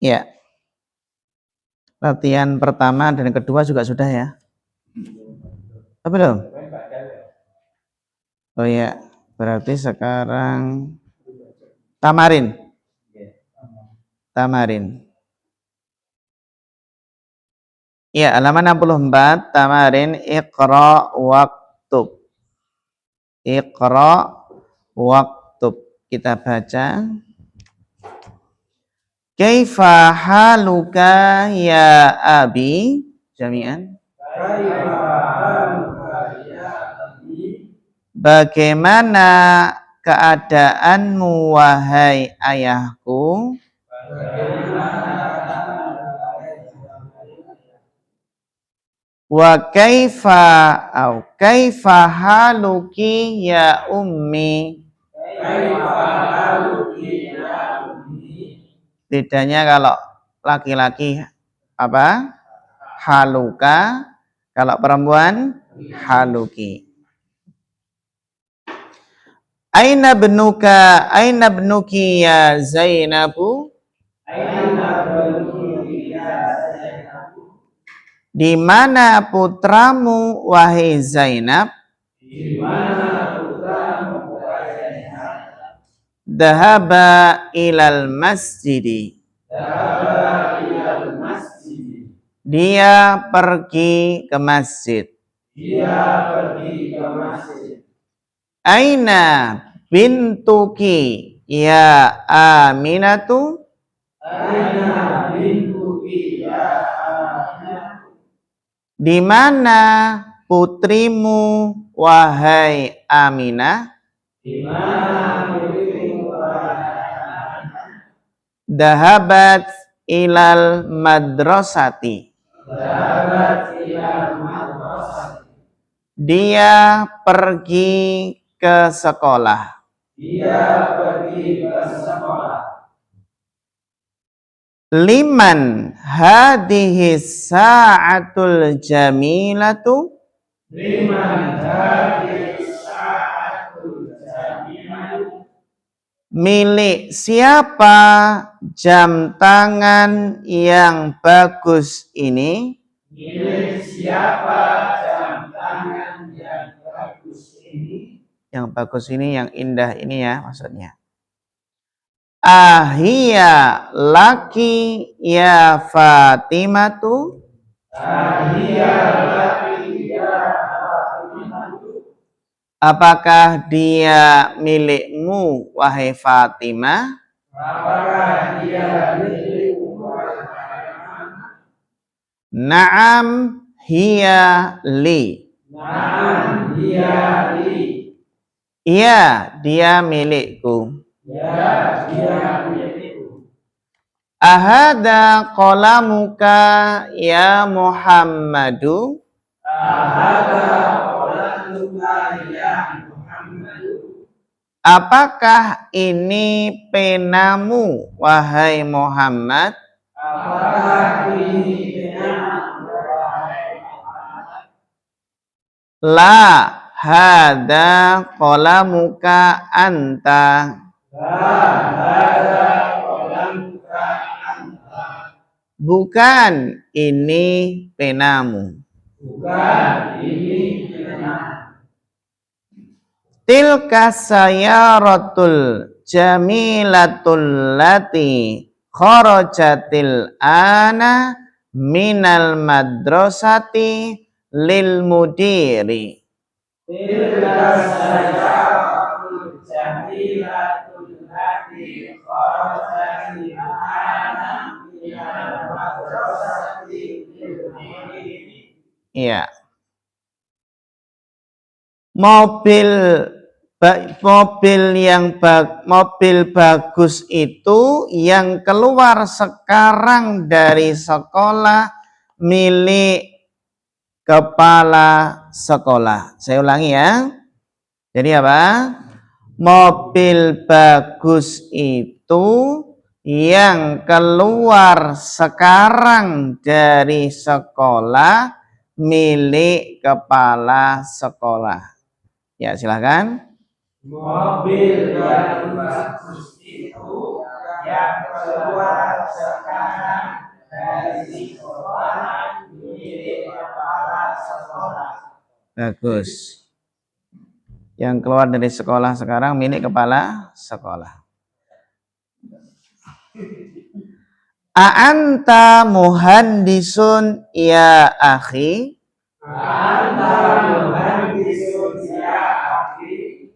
Ya, latihan pertama dan kedua juga sudah ya. Apa belum? Oh ya, berarti sekarang tamarin. Ya, halaman 64, tamarin iqra waktub. Iqra waktub. Kita baca. Kaifa haluka ya abi? Jami'an. Bagaimana keadaanmu wahai ayahku? Wa kaifa haluki ya ummi? Bedanya kalau laki-laki apa? Haluka, kalau perempuan haluki. Aina benuki ya Zainabu? Di mana putramu wahai Zainab? Dhahaba ilal masjidi. Dia pergi ke masjid. Aina bintuki ya Aminatu? Di mana putrimu wahai Aminah? Dahabat ilal madrasati. Dia pergi ke sekolah. Liman hadhihi sa'atul jamilatu? Milik siapa jam tangan yang bagus ini? Yang bagus ini, yang indah ini ya maksudnya. Ahia laki ya Fatimatu? Apakah dia milikmu wahai Fatimah? Naam hiya li. Iya, dia milikku. Ahada qalamuka ya Muhammadu? Apakah ini penamu wahai Muhammad? La hada qalamuka anta. Bukan ini penamu. Tilka sayaratul jamilatul lati kharajatil ana minal madrasati lil mudiri. Tilka sayaratul jamilatul lati kharajatil ana minal madrasati lil mudiri. Iya. Mobil bagus itu yang keluar sekarang dari sekolah milik kepala sekolah. Saya ulangi ya. Jadi apa? Mobil bagus itu yang keluar sekarang dari sekolah milik kepala sekolah. Ya, silakan. Mobil yang bagus itu yang keluar sekarang dari sekolah milik kepala sekolah. Bagus. Yang keluar dari sekolah sekarang milik kepala sekolah. A'anta muhandisun ya akhi? Anta muhandisun ya akhi?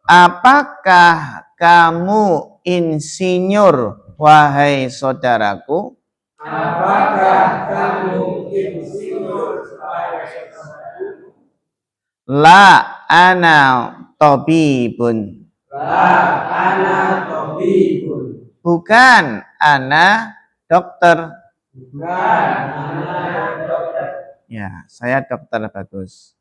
Apakah kamu insinyur wahai saudaraku? Apakah kamu insinyur wahai saudaraku? La ana tabibun. La ana tabibun. Bukan, ana dokter. Bukan, ana dokter. Ya, saya dokter. Bagus.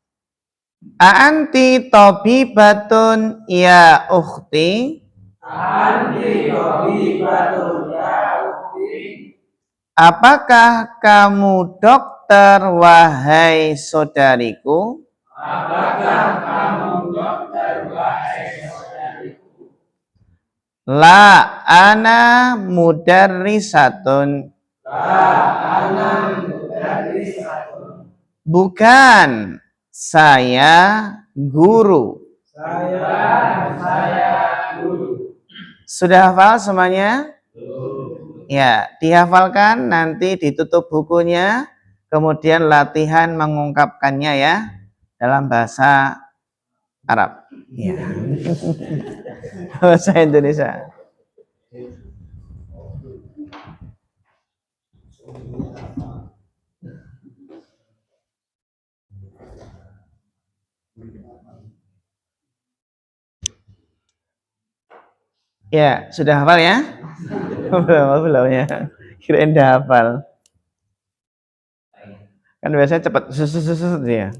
Anti tabibatun ya ukhti? Anti tabibatun ya ukhti? Apakah kamu dokter wahai saudariku? Apakah kamu dokter wahai saudariku? La ana mudarrisatun. La ana mudarrisatun. Bukan, saya guru. Saya guru. Sudah hafal semuanya? Ya, dihafalkan, nanti ditutup bukunya, kemudian latihan mengungkapkannya ya dalam bahasa Arab. Ya. Bahasa Indonesia. Ya, sudah hafal ya? Belum ya. Kirain udah hafal. Kan biasanya cepat susu ya.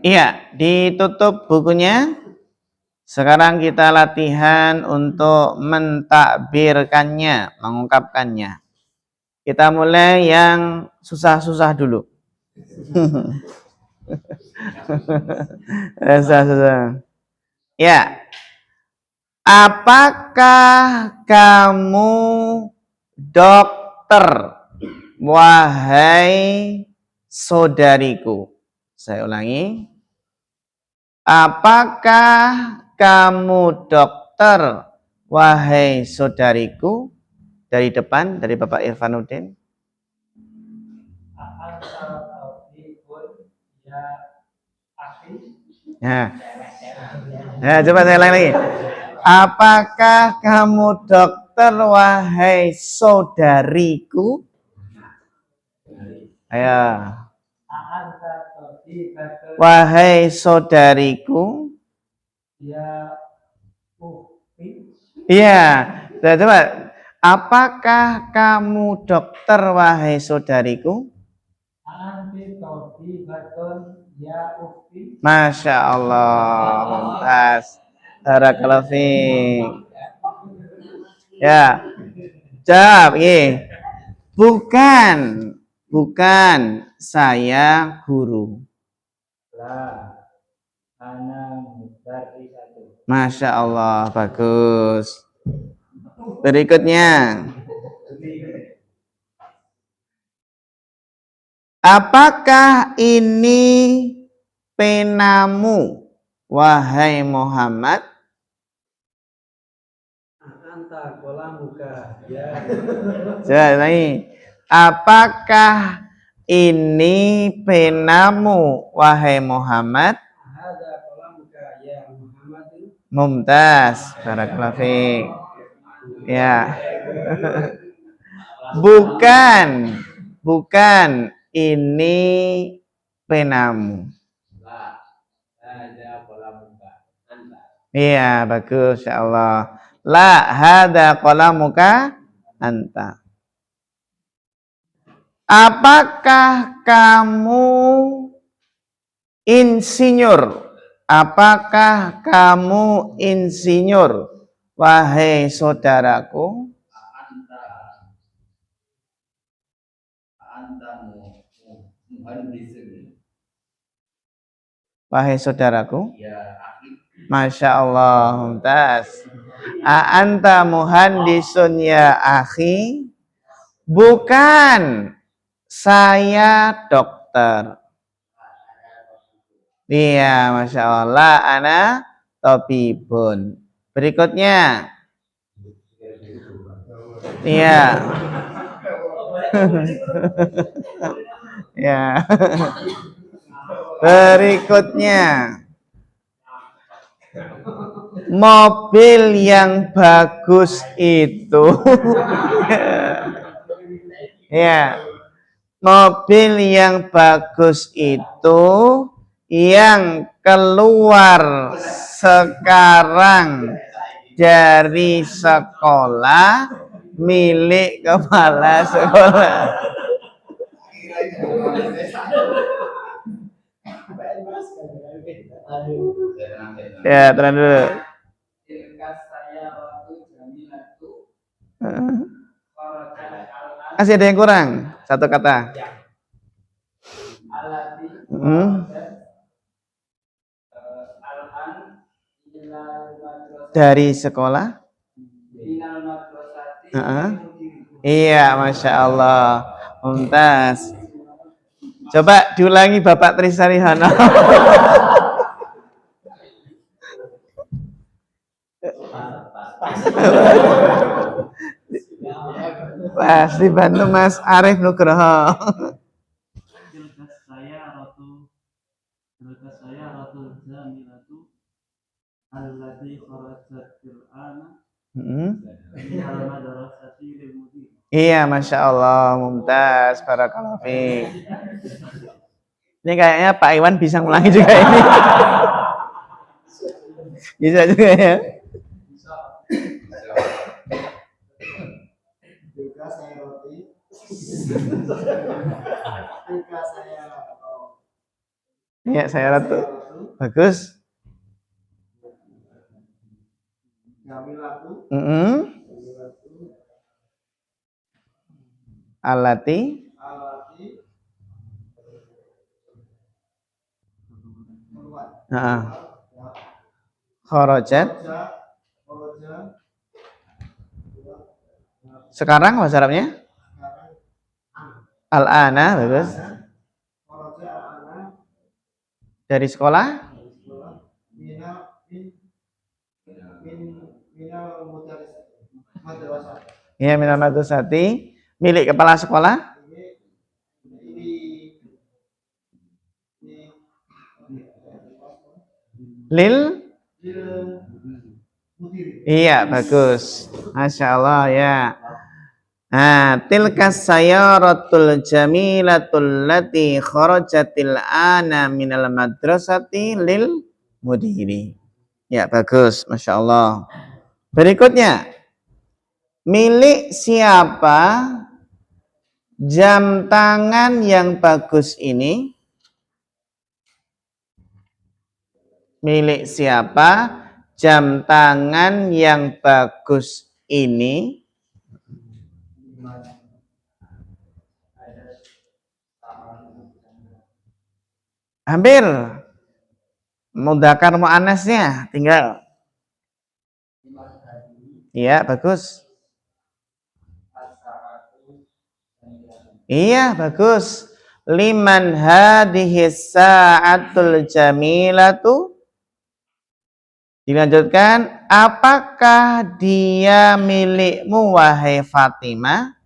Iya, ditutup bukunya. Sekarang kita latihan untuk mentakbirkannya, mengungkapkannya. Kita mulai yang susah-susah dulu. Susah-susah. Ya. Apakah kamu dokter, wahai saudariku? Saya ulangi. Apakah kamu dokter, wahai saudariku? Dari depan, dari Bapak Irfanuddin. Nah, coba saya ulangi lagi. Apakah kamu dokter, wahai saudariku? Ayo. A'anta tabibatun Wahai saudariku. ya ukti. Iya. Coba. Apakah kamu dokter wahai saudariku? A'anti tabibatun ya ukti. Masya Allah. Mumtaz. Barakallahu fiik. Ya. Jawab. Bukan. Bukan. Saya guru. La ana mudarrisatun. Masya Allah. Bagus. Berikutnya. Apakah ini penamu, wahai Muhammad? Anta qalamuka ya. Jadi, apakah ini penamu, wahai Muhammad? Hadza qalamuka ya Muhammad. Mumtaz. Barakallahu fiik. Ya. Bukan. Bukan. Ini penamu. La hadza qalamuka anta. Iya, bagus, insyaallah. La hada qalamuka anta. Apakah kamu insinyur? Apakah kamu insinyur, wahai saudaraku? Wahai saudaraku. Masya Allah, mumtaz. A'anta muhandisun ya akhi? Bukan, saya dokter. Iya, Masya Allah. Ana tabibun. Berikutnya. Iya. Ya. Berikutnya. Mobil yang bagus itu. Ya. Mobil yang bagus itu yang keluar sekarang dari sekolah milik kepala sekolah. Ya, tenang dulu. Masih ada yang kurang? Satu kata. Dari sekolah? Iya, Masya Allah. Mumtaz. Coba diulangi Bapak Trisarihono. Pas dibantu Mas Arif Nugroho. Iya, Masya Allah, Mumtaz, barakallahu fiik. Ini kayaknya Pak Iwan bisa ngulangi juga ini. Bisa juga ya. Iya, saya ratu. Bagus. Alati. Kharajat. Sekarang bahasa Arabnya? Al-ana, bagus. Dari sekolah? Iya, minal madrasati. Milik kepala sekolah? Lil? Iya, bagus. Masya Allah, ya. Tilka sayaratul jamilatul lati kharajatil ana minal madrasati lil mudiri. Ya, bagus, Masya Allah. Berikutnya, milik siapa jam tangan yang bagus ini? Milik siapa jam tangan yang bagus ini? Hampir. Mudzakkar muannasnya tinggal. Iya, bagus. Iya, bagus. Liman hadhihi sa'atul jamilatu. Dilanjutkan, apakah dia milikmu wahai Fatimah?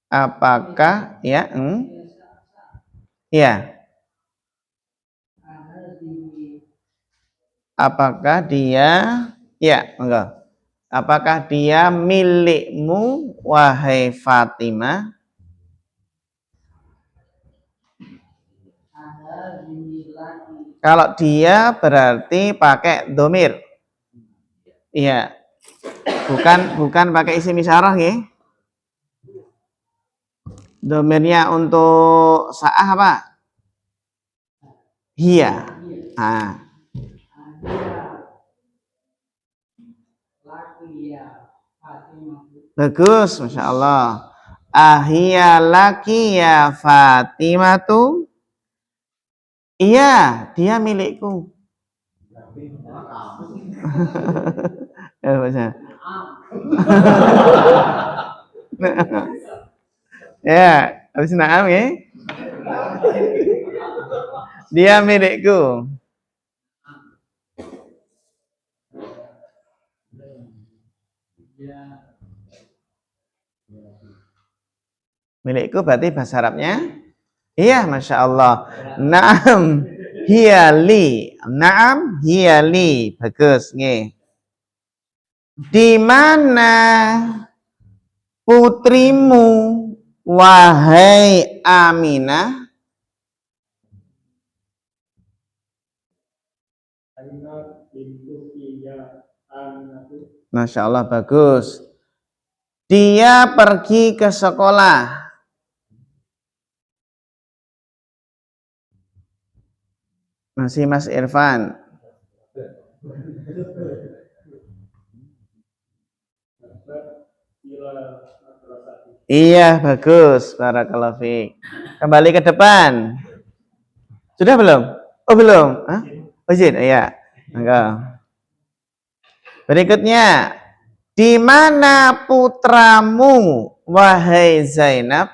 Apakah ya? Ya. Apakah dia ya, enggak. Apakah dia milikmu wahai Fatimah? Kalau dia berarti pakai domir. Iya. Bukan pakai isim isyarah ya. Domirnya untuk sa'ah apa? Hiya. Bagus, Masya Allah. Ahiya laki ya Fatimatu. Iya, dia milikku. Ya, baca. Ya, habis na'am ya. Dia milikku. Milikku berarti bahasa Arabnya? Iya, Masya Allah. Naam hiyali. Naam hiyali. Bagus, nggih. Di mana putrimu wahai Aminah? Masya Allah, bagus. Dia pergi ke sekolah. Masih Mas Irfan. Iya, bagus. Barakallahu fiik. Kembali ke depan. Sudah belum? Oh, belum. Hah? Oh, izin. Iya. Enggak. Berikutnya, di mana putramu wahai Zainab?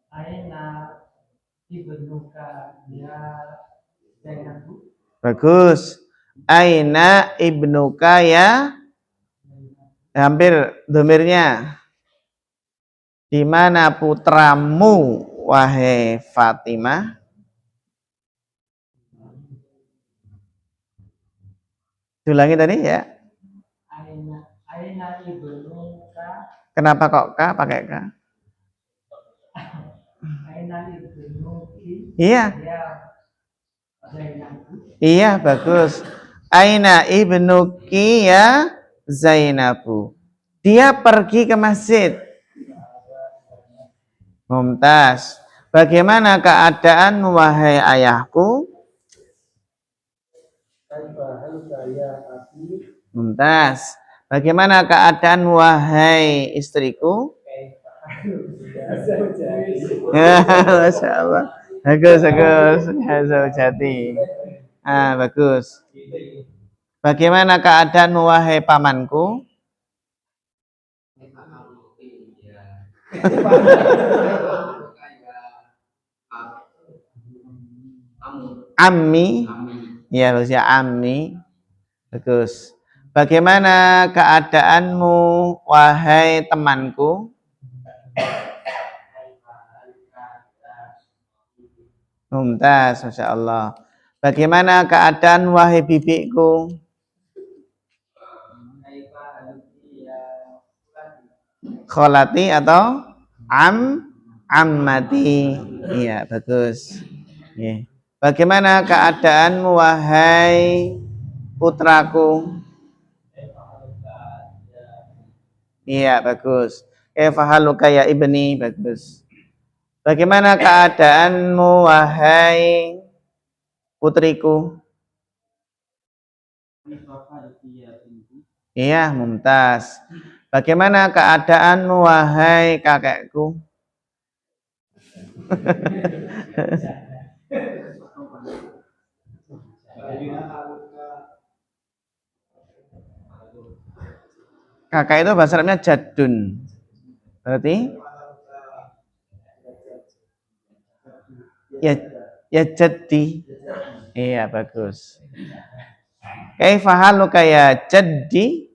Aina ibnuka ya Zainab. Bagus. Aina ibnuka ya? Hampir domirnya. Di mana putramu wahai Fatimah? Diulangi tadi ya. Aina ibnuka. Kenapa kok K pakai K? Aina ibnuki. Iya. Iya, bagus. Aina ibnuki ya Zainabu. Dia pergi ke masjid. Mumtaz. Bagaimana keadaan wahai ayahku? Mumtaz. Bagaimana keadaan wahai istriku? Masya Allah. Bagus. Zaujati. Bagus. Bagaimana keadaan wahai pamanku? Ammi. Ya, harusnya ammi. Bagus. Bagaimana keadaanmu wahai temanku? Mumtaz, Masya Allah. Bagaimana keadaan wahai bibiku? Kholati atau ammati. Iya, bagus. Iya. Bagaimana keadaanmu wahai putraku? Iya, bagus. Kaifahaluka ya ibni, bagus. Bagaimana keadaanmu wahai putriku? Iya, mumtaz. Bagaimana keadaanmu wahai kakekku? Kakak itu bahasa Arabnya jadun. Berarti ya jadi. Iya, bagus. Kaifahaluka ya jaddi?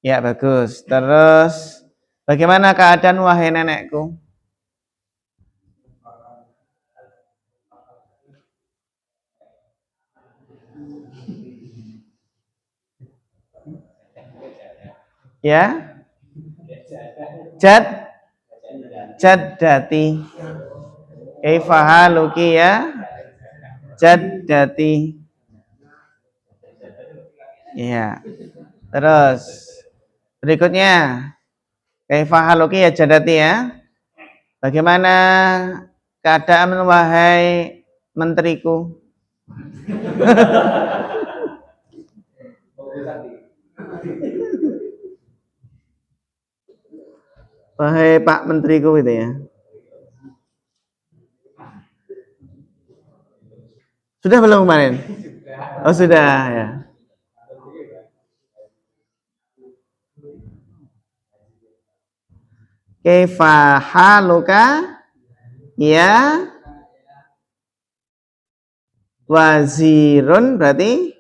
Ya, bagus. Terus bagaimana keadaan wahai nenekku? Ya? Jaddati. Kaifahaluki ya jaddati. Iya. Terus berikutnya kaifahaluki ya jaddati ya. Bagaimana keadaan wahai menteriku? Wahai Pak Menteriku gitu ya. Sudah belum kemarin? Oh sudah ya. Kaifa haluka ya wazirun berarti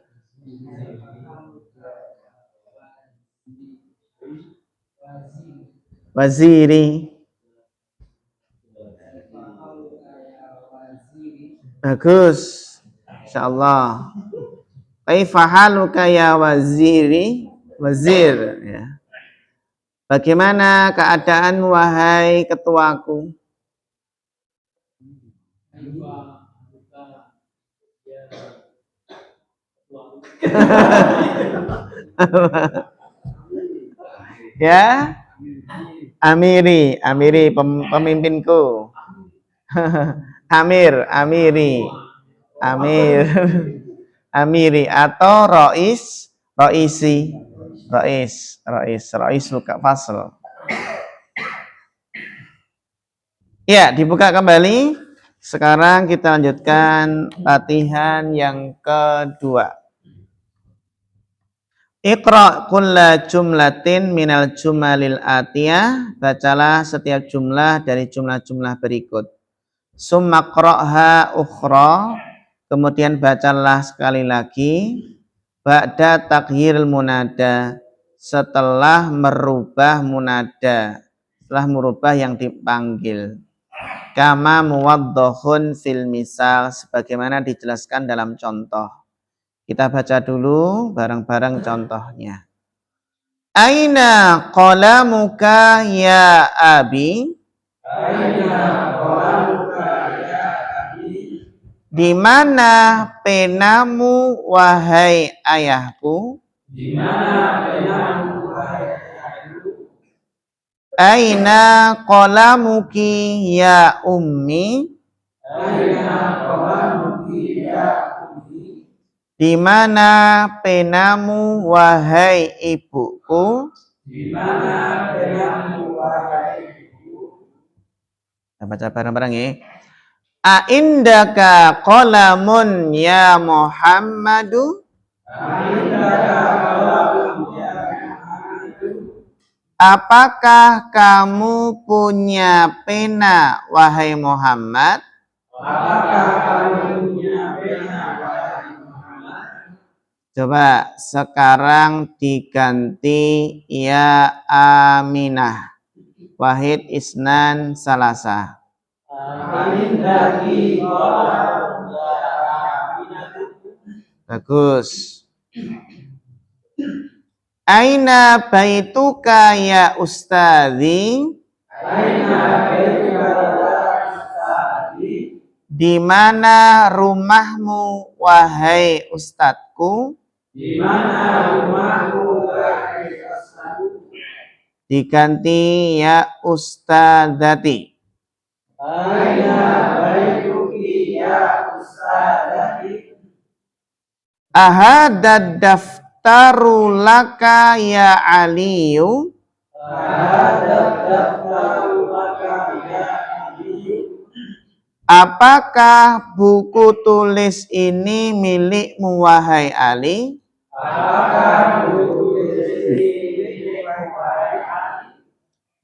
waziri. Bagus. Insyaallah. Kaifa haluka ya waziri? Wazir ya. Bagaimana keadaan wahai ketuaku? Ya, amiri pemimpinku. Amiri, amiri atau rois buka fasal. Ya, dibuka kembali. Sekarang kita lanjutkan latihan yang kedua. Iqra kulla jumlatin minal jumalil atiyah. Bacalah setiap jumlah dari jumlah-jumlah berikut. Summa qra'ha ukhra. Kemudian bacalah sekali lagi. Ba'da taghiril munada. Setelah merubah munada. Setelah merubah yang dipanggil. Kama muwaddohun fil misal. Sebagaimana dijelaskan dalam contoh. Kita baca dulu bareng-bareng contohnya. Aina qalamuka ya abi? Aina qalamuka ya abi? Di mana penamu wahai ayahku? Di mana penamu wahai ayahku? Aina qalamuki ya ummi? Aina qalamuki ya di mana penamu wahai ibuku? Di mana penamu wahai ibuku? Kita baca bareng-bareng ya. Aindaka qalamun ya Muhammadu? Aindaka qalamun ya Muhammadu? Apakah kamu punya pena wahai Muhammad? Apakah kamu punya pena? Coba sekarang diganti ya Aminah. Wahid isnan salasa. Amin daki Bagus. Aina baituka ya ustadzi? Di mana rumahmu wahai ustadku? Diganti ya ustadzati. Ahadad daftaru laka ya Aliyu? Apakah buku tulis ini milikmu wahai Ali?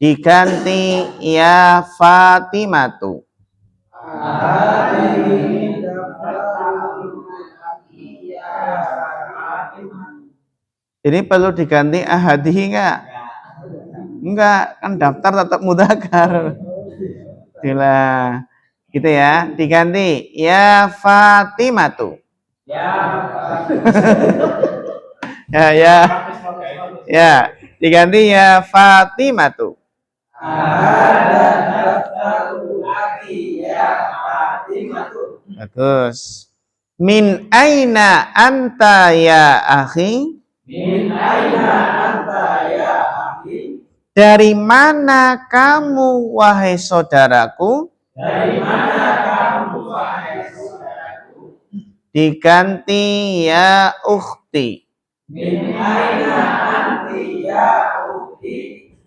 Diganti ya Fatimatu. Ini perlu diganti ahadihi enggak? Enggak, kan daftar tetap mudzakkar. Gila. Gitu ya, diganti ya Fatimatu. Ya, diganti ya Fatimatu. Bagus. Min aina anta ya akhi? Dari mana kamu wahai saudaraku? Diganti ya ukhti.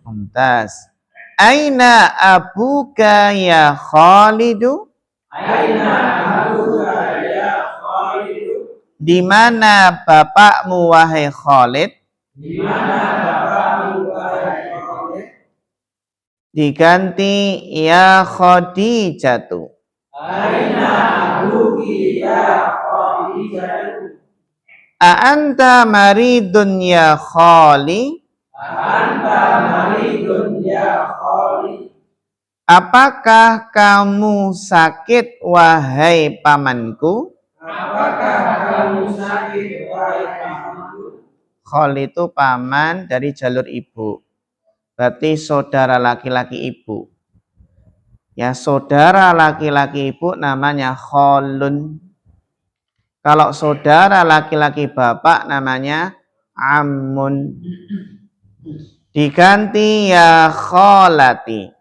Mumtaz. Aina abuka ya Khalidu? Di mana bapakmu wahai Khalid? Diganti ya Khadijatu. A'anta maridun ya Khali? Apakah kamu sakit wahai pamanku? Khali itu paman dari jalur ibu. Berarti saudara laki-laki ibu. Ya, saudara laki-laki ibu namanya kholun. Kalau saudara laki-laki bapak namanya ammun. Diganti ya kholati.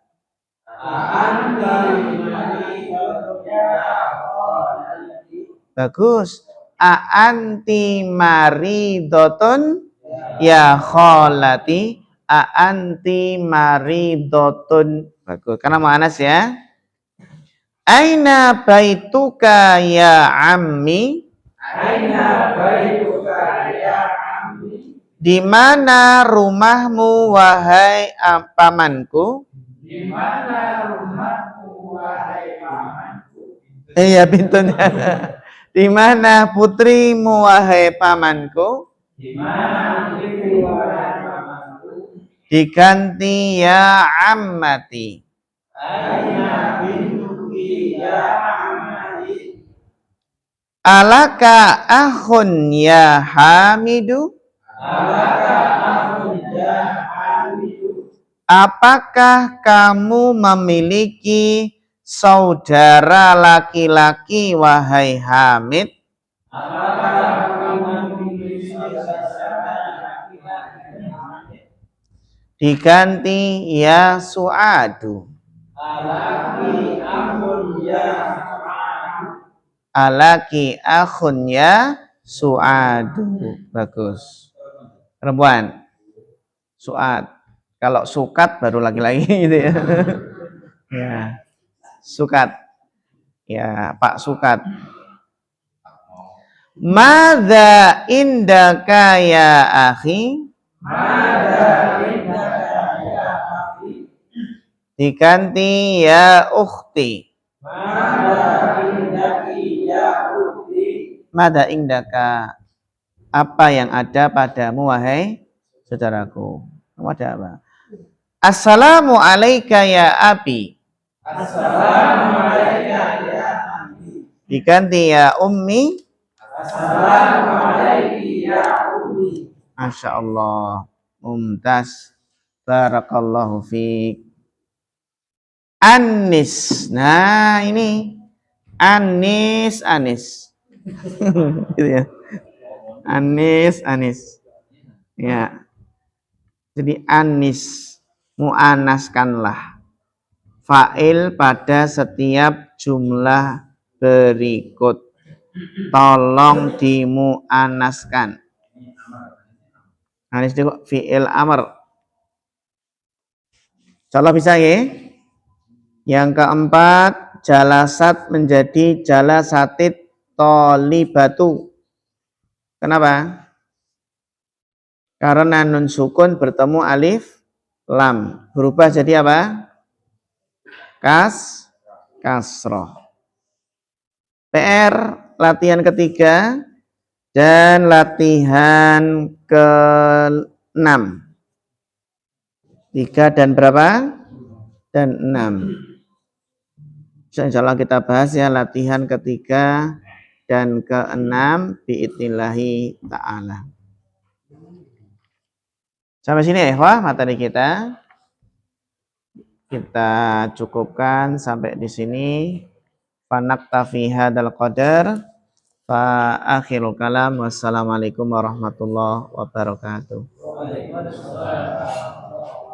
Bagus. Aanti maridotun ya kholati. Aanti maridotun. Bagus. Karena mu'anas ya. Aina baituka ya ammi? Di mana rumahmu wahai pamanku? Iya pintunya. Di mana putrimu wahai pamanku? Diganti ya ammati. Alaka akhun ya Hamidu? Apakah kamu memiliki saudara laki-laki wahai Hamid? Diganti ya Su'adu. Alaki akhun ya Su'adu. Bagus. Perempuan. Su'ad. Kalau sukat baru laki-laki gitu ya. Ya. Sukat. Ya, Pak Sukat. Madza indaka ya akhi? Diganti ya ukhti. Mada indaka, apa yang ada padamu wahai saudaraku? Kamu ada apa? Assalamu alayka ya abi. Assalamu alayka ya abi. Diganti ya ummi. Assalamualaikum ya ummi. Masya Allah. Mumtaz. Barakallahu fiik. Anis. Nah ini. Anis. Gitu ya. Anis. Ya. Jadi anis. Mu'anaskanlah. Fa'il pada setiap jumlah berikut. Tolong dimu'anaskan. Anis itu fi'il amr. Contoh bisa ya. Yang keempat, jalasat menjadi jalasatit tolibatu. Kenapa? Karena nun sukun bertemu alif lam. Berubah jadi apa? Kasroh. PR latihan ketiga dan latihan ke-6. 3 dan berapa? Dan 6. Insya Allah kita bahas ya latihan ketiga dan ke-6 biidnillahi ta'ala. Sampai sini ya ikhwah materi kita. Kita cukupkan sampai di sini. Fanaktafi hadzal qadar. Fa akhirul kalam. Wassalamualaikum warahmatullahi wabarakatuh.